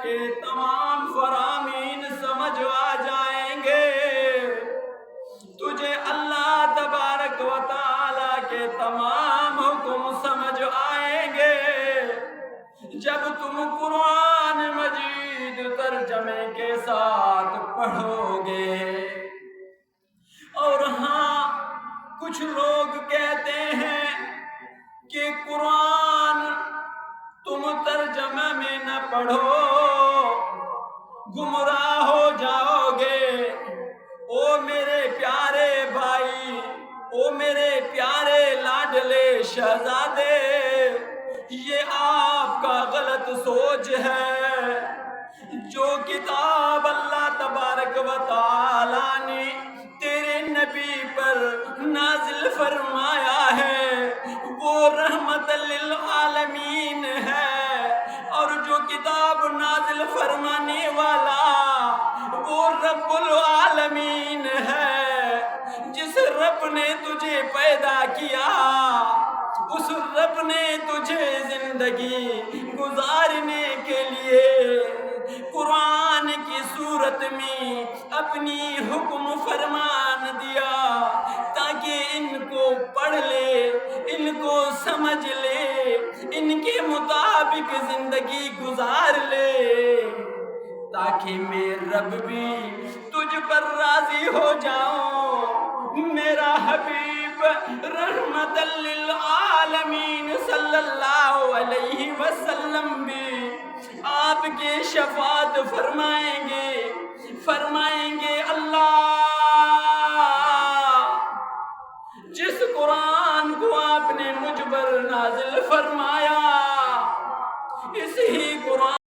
کے تمام فرامین سمجھ آ جائیں گے، تجھے اللہ تبارک و تعالی کے تمام حکم سمجھ آئیں گے جب تم قرآن مجید ترجمے کے ساتھ پڑھو گے۔ اور ہاں، کچھ لوگ کہتے ہیں کہ قرآن تم ترجمہ میں نہ پڑھو، گمراہ ہو جاؤ گے۔ او میرے پیارے بھائی، او میرے پیارے لاڈلے شہزادے، یہ آپ کا غلط سوچ ہے۔ جو کتاب اللہ تبارک و تعالی نے تیرے نبی پر نازل فرمایا ہے وہ رحمت للعالمین ہے، اور جو کتاب نازل فرمانے والا وہ رب العالمین ہے۔ جس رب نے تجھے پیدا کیا، اس رب نے تجھے زندگی گزارنے کے لیے قرآن کی صورت میں اپنی حکم فرمان دیا تاکہ ان کو پڑھ لے، ان کو سمجھ لے، ان کے مطابق زندگی گزار لے، تاکہ میں رب بھی تجھ پر راضی ہو جاؤں۔ میرا حبیب رحمت للعالمین صلی اللہ علیہ وسلم بھی آپ کے شفاعت فرمائیں گے اللہ، جس قرآن کو آپ نے مجھ پر نازل فرمایا، اس ہی قرآن